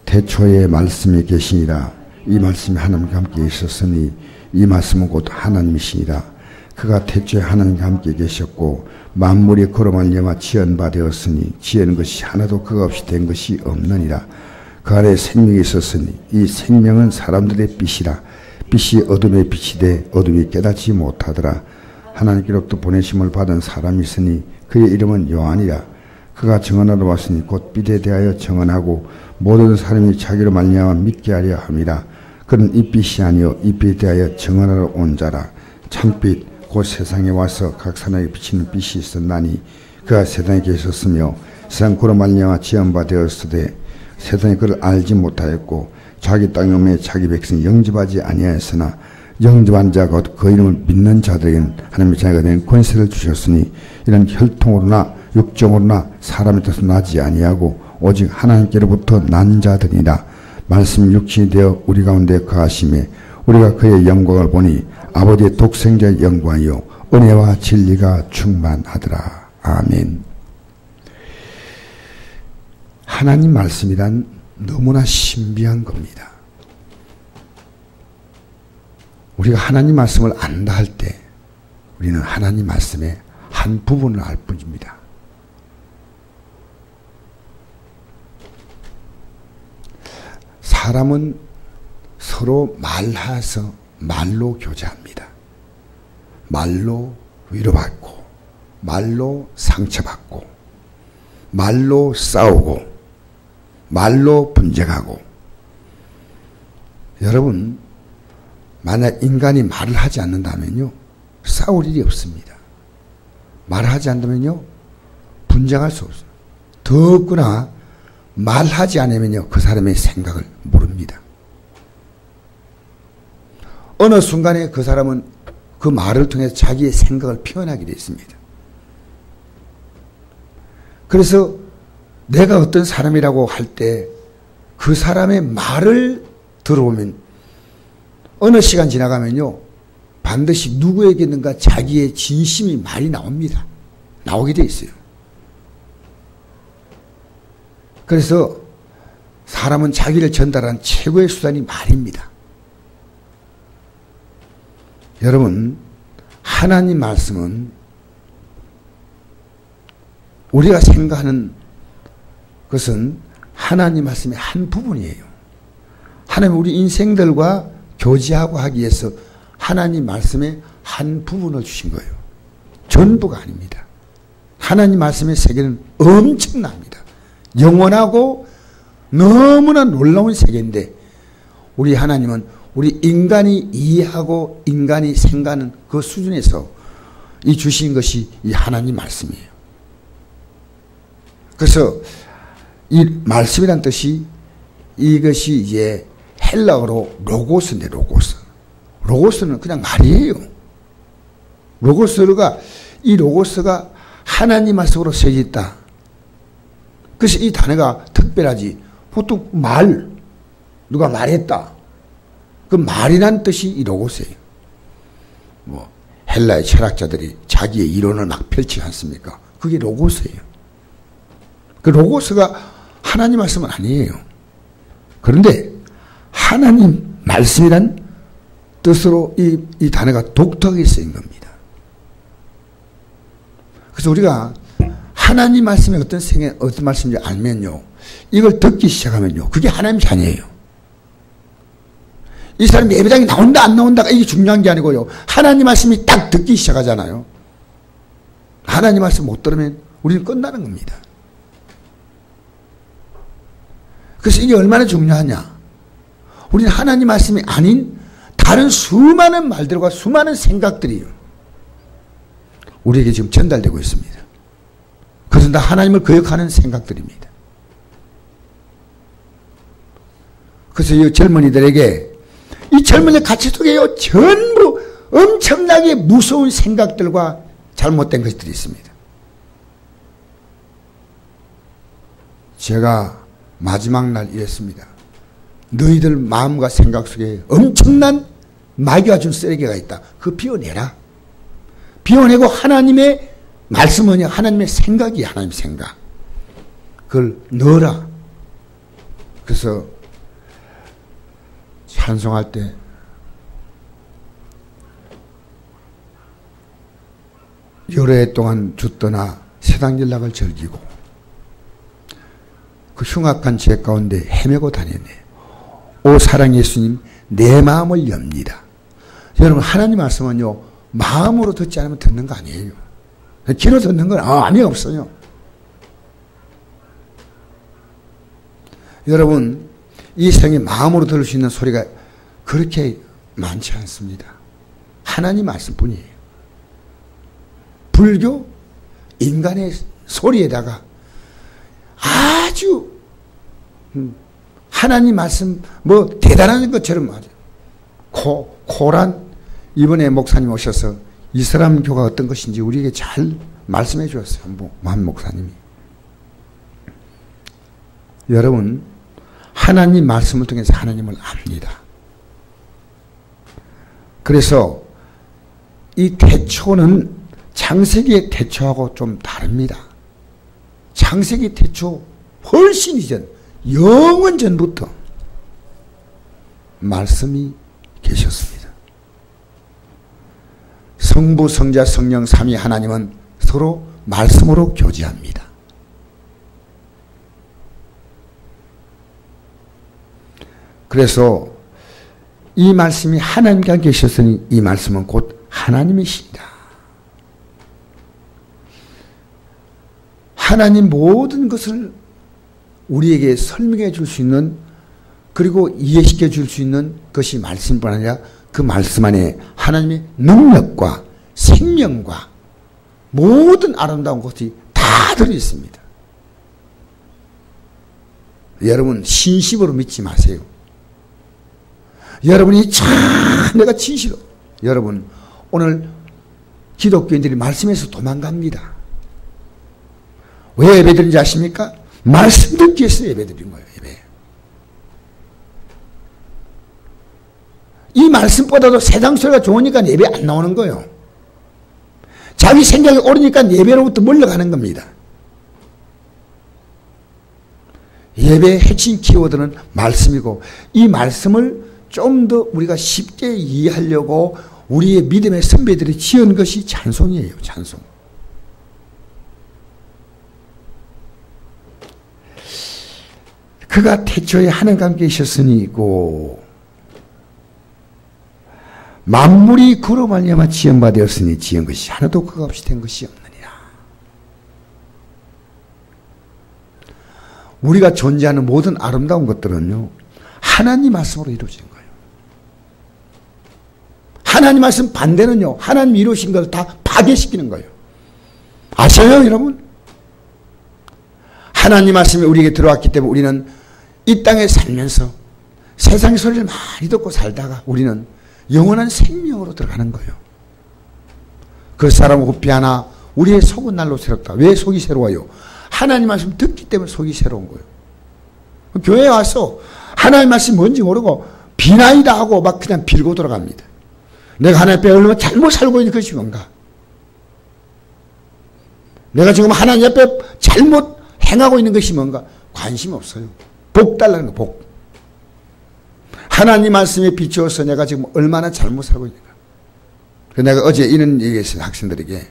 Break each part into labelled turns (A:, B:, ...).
A: 태초에 말씀이 계시니라. 이 말씀이 하나님과 함께 있었으니 이 말씀은 곧 하나님이시니라. 그가 태초에 하나님과 함께 계셨고 만물이 그로 말미암아 지은 바 되었으니 지은 것이 하나도 그가 없이 된 것이 없느니라. 그 안에 생명이 있었으니 이 생명은 사람들의 빛이라. 빛이 어둠의 빛이 돼 어둠이 깨닫지 못하더라. 하나님께로부터 보내심을 받은 사람이 있으니 그의 이름은 요한이라. 그가 증언하러 왔으니 곧 빛에 대하여 증언하고 모든 사람이 자기로 말미암아 믿게 하려 함이라. 그는 이 빛이 아니요 이 빛에 대하여 증언하러 온 자라. 참빛 곧 세상에 와서 각 사람에게 비치는 빛이 있었나니 그가 세상에 계셨으며 세상 그로 말미암아 지은 바 되었으되 세상이 그를 알지 못하였고 자기 땅에 자기 백성이 영접하지 아니하였으나 영접한 자 곧 그 이름을 믿는 자들에게는 하나님의 자녀가 된 권세를 주셨으니 이는 혈통으로나 육정으로나 사람의 뜻으로 나지 아니하고 오직 하나님께로부터 난 자들이라. 말씀 육신이 되어 우리 가운데 거하심에 우리가 그의 영광을 보니 아버지의 독생자의 영광이요 은혜와 진리가 충만하더라. 아멘. 하나님 말씀이란 너무나 신비한 겁니다. 우리가 하나님 말씀을 안다 할 때 우리는 하나님 말씀의 한 부분을 알 뿐입니다. 사람은 서로 말해서 말로 교제합니다. 말로 위로받고 말로 상처받고 말로 싸우고 말로 분쟁하고. 여러분, 만약 인간이 말을 하지 않는다면요 싸울 일이 없습니다. 말을 하지 않는다면요 분쟁할 수 없어요. 더구나 말하지 않으면요 그 사람의 생각을 모릅니다. 어느 순간에 그 사람은 그 말을 통해서 자기의 생각을 표현하게 되어 있습니다. 그래서 내가 어떤 사람이라고 할 때 그 사람의 말을 들어보면 어느 시간 지나가면요 반드시 누구에게는가 자기의 진심이 말이 나옵니다. 나오게 되어 있어요. 그래서 사람은 자기를 전달하는 최고의 수단이 말입니다. 여러분, 하나님 말씀은 우리가 생각하는 것은 하나님 말씀의 한 부분이에요. 하나님 우리 인생들과 교제하고 하기 위해서 하나님 말씀의 한 부분을 주신 거예요. 전부가 아닙니다. 하나님 말씀의 세계는 엄청납니다. 영원하고 너무나 놀라운 세계인데 우리 하나님은 우리 인간이 이해하고 인간이 생각하는 그 수준에서 이 주신 것이 이 하나님 말씀이에요. 그래서 이 말씀이란 뜻이 이것이 이제 헬라어로 로고스인데 로고스. 로고스는 그냥 말이에요. 이 로고스가 하나님 말씀으로 쓰여져 있다. 그래서 이 단어가 특별하지. 보통 말, 누가 말했다. 그 말이란 뜻이 이 로고스예요. 헬라의 철학자들이 자기의 이론을 막 펼치지 않습니까? 그게 로고스예요. 그 로고스가 하나님 말씀은 아니에요. 그런데 하나님 말씀이란 뜻으로 이 단어가 독특하게 쓰인 겁니다. 그래서 우리가 하나님 말씀이 어떤 말씀인지 알면요, 이걸 듣기 시작하면요, 그게 하나님이 아니에요. 이 사람이 예배당에 나온다 안 나온다가 이게 중요한 게 아니고요, 하나님 말씀이 딱 듣기 시작하잖아요. 하나님 말씀 못 들으면 우리는 끝나는 겁니다. 그래서 이게 얼마나 중요하냐. 우리는 하나님 말씀이 아닌 다른 수많은 말들과 수많은 생각들이 우리에게 지금 전달되고 있습니다. 그래서 다 하나님을 거역하는 생각들입니다. 그래서 이 젊은이들에게, 이 젊은이들 가치 속에요, 전부 엄청나게 무서운 생각들과 잘못된 것들이 있습니다. 제가 마지막 날 이랬습니다. 너희들 마음과 생각 속에 엄청난 마귀가 준 쓰레기가 있다. 그거 비워내라. 비워내고 하나님의 말씀은 하나님의 생각이야. 하나님의 생각. 그걸 넣어라. 그래서 찬송할 때 여러 해 동안 죽거나 세상전락을 즐기고 그 흉악한 죄 가운데 헤매고 다녔네. 오 사랑 예수님 내 마음을 엽니다. 여러분 하나님 말씀은요 마음으로 듣지 않으면 듣는 거 아니에요. 귀로 듣는 건 의미 없어요. 여러분 이 세상에 마음으로 들을 수 있는 소리가 그렇게 많지 않습니다. 하나님 말씀뿐이에요. 불교 인간의 소리에다가 아주 하나님 말씀 뭐 대단한 것처럼 말이에요. 코란 이번에 목사님 오셔서 이슬람교가 어떤 것인지 우리에게 잘 말씀해 주었어요. 한 목사님이. 여러분 하나님 말씀을 통해서 하나님을 압니다. 그래서 이 태초는 창세기의 태초하고 좀 다릅니다. 창세기 태초 훨씬 이전 영원 전부터 말씀이 계셨습니다. 성부, 성자, 성령, 삼위 하나님은 서로 말씀으로 교제합니다. 그래서 이 말씀이 하나님과 계셨으니 이 말씀은 곧 하나님이시다. 하나님 모든 것을 우리에게 설명해 줄 수 있는 그리고 이해시켜 줄 수 있는 것이 말씀뿐 아니라 그 말씀 안에 하나님의 능력과 생명과 모든 아름다운 것이 다 들어있습니다. 여러분 신심으로 믿지 마세요. 여러분이 참 내가 진실로 여러분 오늘 기독교인들이 말씀에서 도망갑니다. 왜 예배드린지 아십니까? 말씀 듣기 위해서 예배드린 거예요. 예배. 이 말씀보다도 세상 소리가 좋으니까 예배 안 나오는 거예요. 자기 생각이 옳으니까 예배로부터 멀어가는 겁니다. 예배의 핵심 키워드는 말씀이고 이 말씀을 좀 더 우리가 쉽게 이해하려고 우리의 믿음의 선배들이 지은 것이 찬송이에요. 찬송. 그가 태초에 하나님과 함께 있었으니고 만물이 그로 말미암아 지은 바 되었으니 지은 것이 하나도 그가 없이 된 것이 없느니라. 우리가 존재하는 모든 아름다운 것들은요 하나님 말씀으로 이루어진 거예요. 하나님 말씀 반대는요 하나님 이루신 걸 다 파괴시키는 거예요. 아세요 여러분? 하나님 말씀이 우리에게 들어왔기 때문에 우리는 이 땅에 살면서 세상의 소리를 많이 듣고 살다가 우리는 영원한 생명으로 들어가는 거예요. 그 사람 호피하나 우리의 속은 날로 새롭다. 왜 속이 새로워요? 하나님 말씀 듣기 때문에 속이 새로운 거예요. 교회에 와서 하나님 말씀이 뭔지 모르고 비나이다 하고 막 그냥 빌고 돌아갑니다. 내가 하나님 앞에 얼마나 잘못 살고 있는 것이 뭔가? 내가 지금 하나님 앞에 잘못 행하고 있는 것이 뭔가? 관심 없어요. 복 달라는 거, 복. 하나님 말씀에 비추어서 내가 지금 얼마나 잘못 살고 있는가. 내가 어제 이런 얘기했어요, 학생들에게.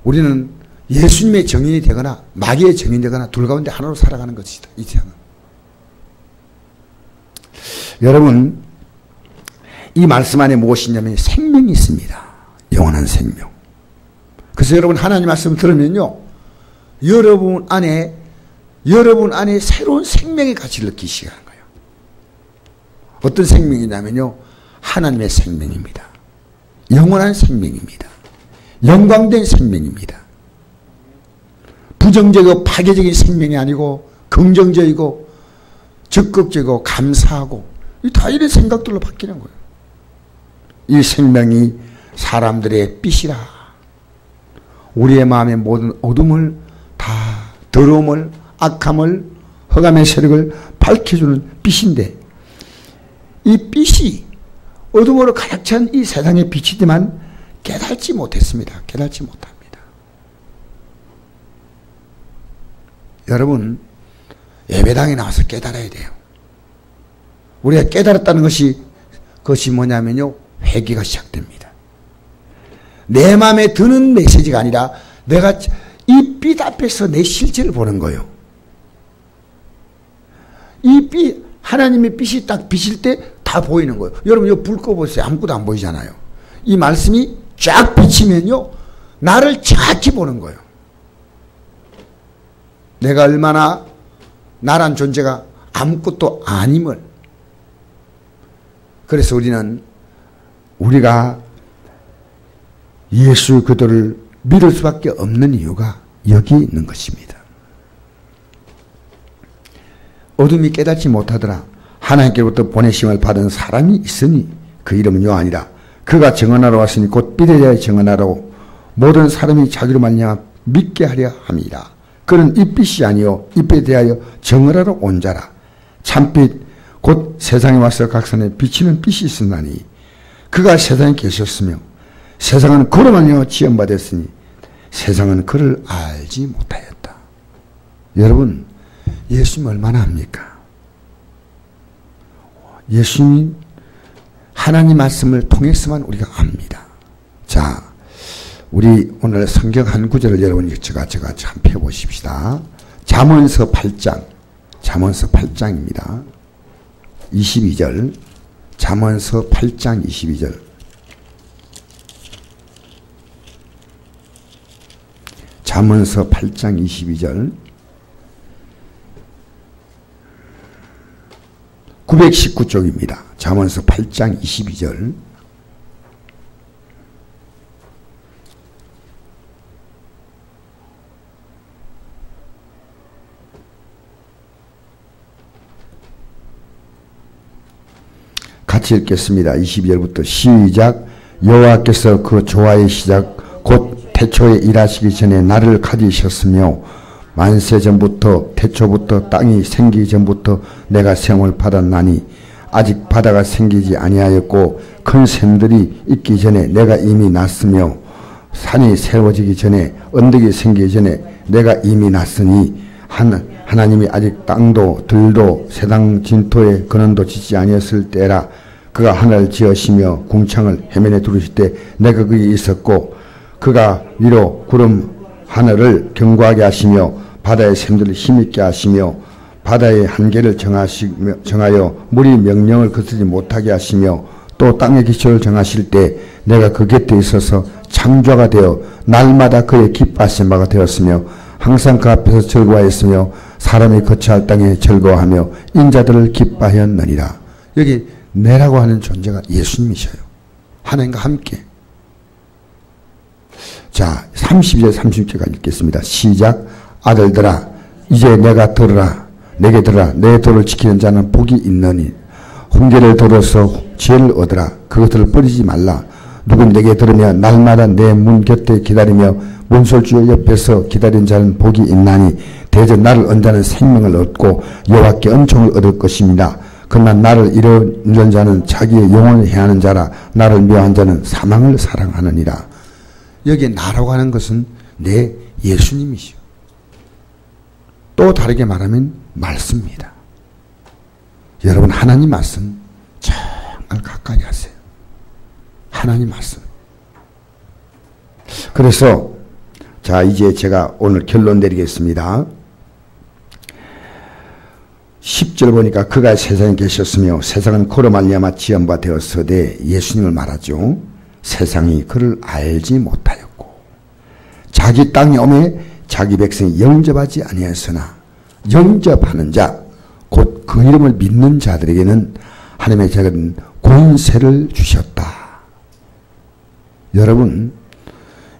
A: 우리는 예수님의 정인이 되거나 마귀의 정인이 되거나 둘 가운데 하나로 살아가는 것이다, 이 세상은. 여러분, 이 말씀 안에 무엇이냐면 생명이 있습니다. 영원한 생명. 그래서 여러분 하나님 말씀을 들으면요, 여러분 안에 새로운 생명의 가치를 느끼기 시작하는 거예요. 어떤 생명이냐면요, 하나님의 생명입니다. 영원한 생명입니다. 영광된 생명입니다. 부정적이고 파괴적인 생명이 아니고 긍정적이고 적극적이고 감사하고 다 이런 생각들로 바뀌는 거예요. 이 생명이 사람들의 빛이라. 우리의 마음의 모든 어둠을 다 더러움을 악함을 흑암의 세력을 밝혀주는 빛인데 이 빛이 어둠으로 가득 찬 이 세상의 빛이지만 깨닫지 못했습니다. 깨닫지 못합니다. 여러분 예배당에 나와서 깨달아야 돼요. 우리가 깨달았다는 그것이 뭐냐면요, 회개가 시작됩니다. 내 마음에 드는 메시지가 아니라 내가 이 빛 앞에서 내 실체를 보는 거예요. 이 빛, 하나님의 빛이 딱 비칠 때 다 보이는 거예요. 여러분 이거 불 꺼보세요. 아무것도 안 보이잖아요. 이 말씀이 쫙 비치면요, 나를 정확히 보는 거예요. 내가 얼마나 나란 존재가 아무것도 아님을. 그래서 우리가 예수 그리스도를 믿을 수밖에 없는 이유가 여기 있는 것입니다. 어둠이 깨닫지 못하더라. 하나님께로부터 보내심을 받은 사람이 있으니 그 이름은 요한이라. 그가 증언하러 왔으니 곧 빛에 대하여 증언하러 모든 사람이 자기로 말미암아 믿게 하려 함이라. 그는 이 빛이 아니요 이 빛에 대하여 증언하러 온 자라. 참빛 곧 세상에 와서 각선에 비치는 빛이 있었나니 그가 세상에 계셨으며 세상은 그로 말미암아 지음받았으니 세상은 그를 알지 못하였다. 여러분, 예수님 얼마나 압니까? 예수님 하나님 말씀을 통해서만 우리가 압니다. 자, 우리 오늘 성경 한 구절을 여러분 제가 참 펴보십시다. 잠언서 8장입니다. 22절. 잠언서 8장 22절. 잠언서 8장 22절. 919쪽입니다. 잠언서 8장 22절. 같이 읽겠습니다. 22절부터 시작. 여호와께서 그 조화의 시작 곧 태초에 일하시기 전에 나를 가지셨으며 만세 전부터 태초부터 땅이 생기기 전부터 내가 생을 받았나니 아직 바다가 생기지 아니하였고 큰 샘들이 있기 전에 내가 이미 났으며 산이 세워지기 전에 언덕이 생기기 전에 내가 이미 났으니 하나님이 아직 땅도 들도 세상 진토에 근원도 짓지 아니었을 때라. 그가 하늘을 지으시며 궁창을 해면에 두르실 때 내가 거기 있었고 그가 위로 구름 하늘을 견고하게 하시며 바다의 샘들을 힘있게 하시며 바다의 한계를 정하여 물이 명령을 거스르지 못하게 하시며 또 땅의 기초를 정하실 때 내가 그 곁에 있어서 창조가 되어 날마다 그의 기뻐하신 바가 되었으며 항상 그 앞에서 즐거워했으며 사람이 거처할 땅에 즐거워하며 인자들을 기뻐하였느니라. 여기 내라고 하는 존재가 예수님이셔요. 하나님과 함께. 자, 32절 36절까지 읽겠습니다. 시작. 아들들아 이제 내가 들으라. 내게 들으라. 내 도를 지키는 자는 복이 있느니 훈계를 들어서 지혜를 얻으라. 그것들을 버리지 말라. 누군 내게 들으며 날마다 내 문 곁에 기다리며 문설주 옆에서 기다린 자는 복이 있나니 대저 나를 언자는 생명을 얻고 여호와께 은총을 얻을 것입니다. 그러나 나를 잃은 자는 자기의 영혼을 해하는 자라. 나를 미워한 자는 사망을 사랑하느니라. 여기에 나라고 하는 것은 내 예수님이시오. 또 다르게 말하면 말씀입니다. 여러분 하나님 말씀 정말 가까이 하세요. 하나님 말씀. 그래서 자 이제 제가 오늘 결론 내리겠습니다. 10절 보니까 그가 세상에 계셨으며 세상은 그로 말미암아 지은 바 되었으되 예수님을 말하죠. 세상이 그를 알지 못하였고 자기 땅에 오매 자기 백성이 영접하지 아니하였으나 영접하는 자 곧 그 이름을 믿는 자들에게는 하나님의 작은 권세를 주셨다. 여러분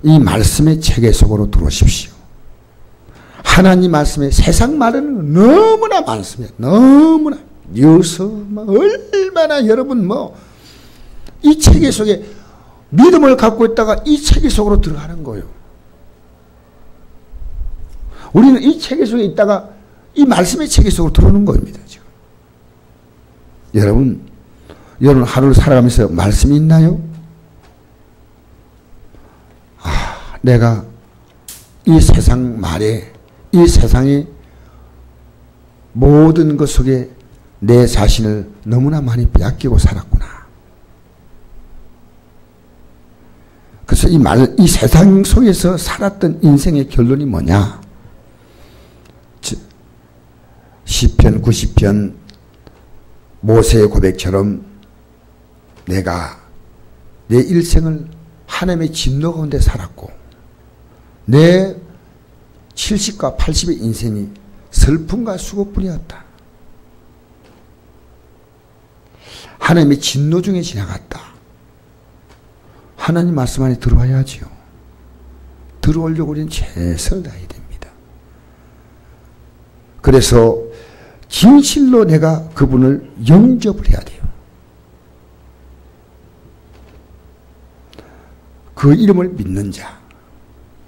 A: 이 말씀의 체계 속으로 들어오십시오. 하나님 말씀에 세상 말은 너무나 많습니다. 너무나 뉴스 얼마나 여러분 이 체계 속에 믿음을 갖고 있다가 이 체계 속으로 들어가는 거예요. 우리는 이 체계 속에 있다가 이 말씀의 체계 속으로 들어오는 겁니다. 지금. 여러분 하루를 살아가면서 말씀이 있나요? 내가 이 세상 말에 이 세상의 모든 것 속에 내 자신을 너무나 많이 빼앗기고 살았구나. 그래서 이 세상 속에서 살았던 인생의 결론이 뭐냐? 시편 90편 모세의 고백처럼 내가 내 일생을 하나님의 진노 가운데 살았고 내 70과 80의 인생이 슬픔과 수고뿐이었다. 하나님의 진노 중에 지나갔다. 하나님 말씀 안에 들어와야지요. 들어오려고 우리는 최선을 다해야 됩니다. 그래서 진실로 내가 그분을 영접을 해야 돼요. 그 이름을 믿는 자.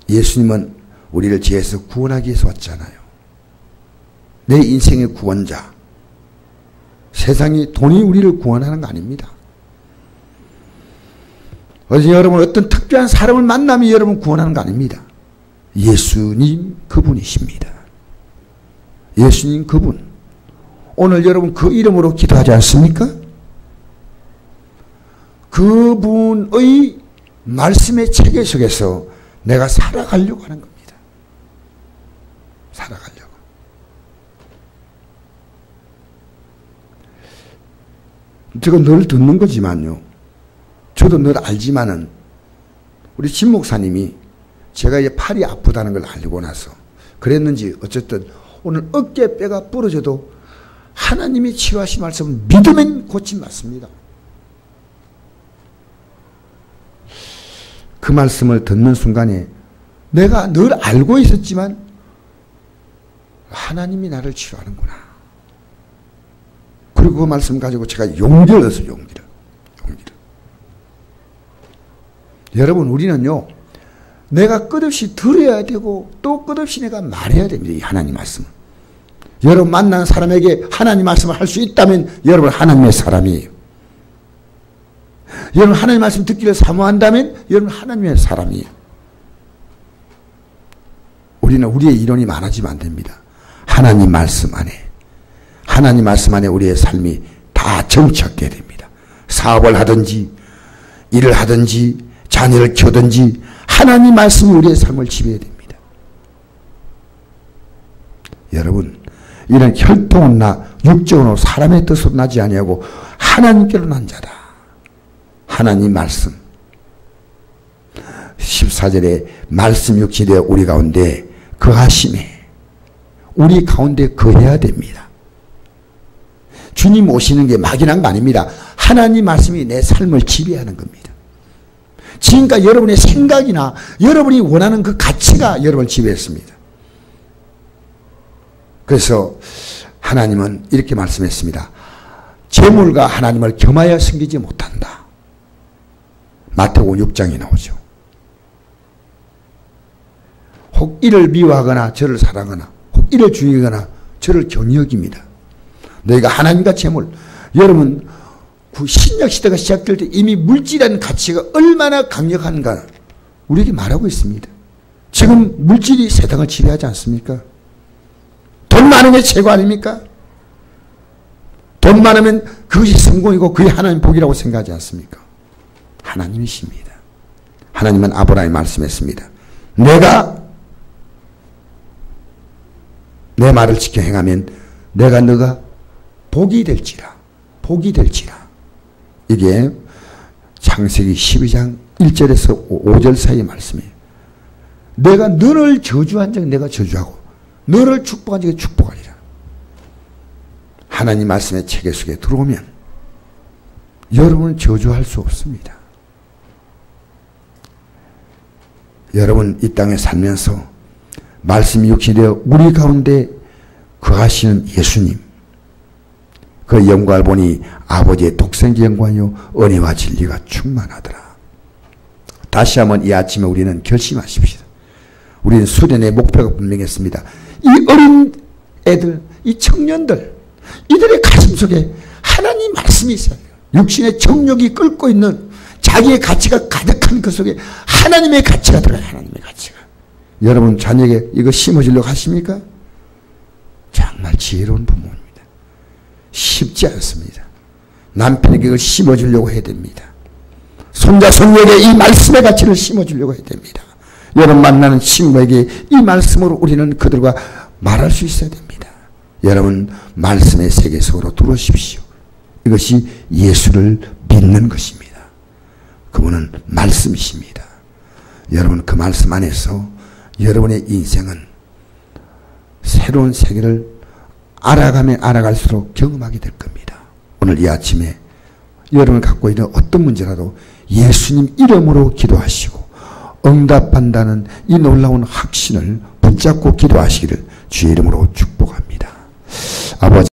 A: 예수님은 우리를 죄에서 구원하기 위해서 왔잖아요. 내 인생의 구원자. 세상이 돈이 우리를 구원하는 거 아닙니다. 어제 여러분 어떤 특별한 사람을 만나면 여러분 구원하는 거 아닙니다. 예수님 그분이십니다. 예수님 그분. 오늘 여러분 그 이름으로 기도하지 않습니까? 그분의 말씀의 체계 속에서 내가 살아가려고 하는 겁니다. 살아가려고. 제가 늘 듣는 거지만요. 저도 늘 알지만은 우리 진 목사님이 제가 이제 팔이 아프다는 걸 알고 나서 그랬는지 어쨌든 오늘 어깨 뼈가 부러져도 하나님이 치유하신 말씀은 믿으면 고침 맞습니다. 그 말씀을 듣는 순간에 내가 늘 알고 있었지만 하나님이 나를 치유하는구나. 그리고 그 말씀 가지고 제가 용기를 얻었어요. 용기를. 여러분 우리는요. 내가 끝없이 들어야 되고 또 끝없이 내가 말해야 됩니다. 이 하나님 말씀을. 여러분 만난 사람에게 하나님 말씀을 할 수 있다면 여러분 하나님의 사람이에요. 여러분 하나님 말씀 듣기를 사모한다면 여러분 하나님의 사람이에요. 우리는 우리의 이론이 많아지면 안 됩니다. 하나님 말씀 안에 우리의 삶이 다 정착돼야 됩니다. 사업을 하든지 일을 하든지 자녀를 키우든지 하나님 말씀이 우리의 삶을 지배해야 됩니다. 여러분 이런 혈통은 나 육정으로 사람의 뜻으로 나지 아니하고 하나님께로 난 자다. 하나님 말씀 14절에 말씀 육신이 되어 우리 가운데 거하심에 우리 가운데 거해야 됩니다. 주님 오시는 게 막연한 거 아닙니다. 하나님 말씀이 내 삶을 지배하는 겁니다. 지금까지 여러분의 생각이나 여러분이 원하는 그 가치가 여러분을 지배했습니다. 그래서 하나님은 이렇게 말씀했습니다. 재물과 하나님을 겸하여 섬기지 못한다. 마태복음 6장에 나오죠. 혹 이를 미워하거나 저를 사랑하거나 혹 이를 중요하거나 저를 경히 여깁니다. 너희가 하나님과 재물, 여러분 그 신약 시대가 시작될 때 이미 물질이라는 가치가 얼마나 강력한가 우리에게 말하고 있습니다. 지금 물질이 세상을 지배하지 않습니까? 돈 많은 게 최고 아닙니까? 돈 많으면 그것이 성공이고 그게 하나님 복이라고 생각하지 않습니까? 하나님이십니다. 하나님은 아브라함이 말씀했습니다. 내가 내 말을 지켜 행하면 내가 너가 복이 될지라. 이게 창세기 12장 1절에서 5절 사이의 말씀이에요. 내가 너를 저주한 적 내가 저주하고 너를 축복한 적에 축복하리라. 하나님 말씀의 체계 속에 들어오면 여러분은 저주할 수 없습니다. 여러분 이 땅에 살면서 말씀이 육신이 되어 우리 가운데 거하시는 예수님, 그 영광을 보니 아버지의 독생자 영광이요 은혜와 진리가 충만하더라. 다시 한번 이 아침에 우리는 결심하십시다. 우리는 수련의 목표가 분명했습니다. 이 어린 애들, 이 청년들, 이들의 가슴 속에 하나님 말씀이 있어요. 육신의 정욕이 끓고 있는 자기의 가치가 가득한 그 속에 하나님의 가치가 들어가요. 하나님의 가치가. 여러분 자녀에게 이거 심어주려고 하십니까? 정말 지혜로운 부모입니다. 쉽지 않습니다. 남편에게 그걸 심어주려고 해야 됩니다. 손자 손녀에게 이 말씀의 가치를 심어주려고 해야 됩니다. 여러분 만나는 친구에게 이 말씀으로 우리는 그들과 말할 수 있어야 됩니다. 여러분 말씀의 세계 속으로 들어오십시오. 이것이 예수를 믿는 것입니다. 그분은 말씀이십니다. 여러분 그 말씀 안에서 여러분의 인생은 새로운 세계를 알아가면 알아갈수록 경험하게 될 겁니다. 오늘 이 아침에 여러분이 갖고 있는 어떤 문제라도 예수님 이름으로 기도하시고 응답한다는 이 놀라운 확신을 붙잡고 기도하시기를 주의 이름으로 축복합니다. 아버지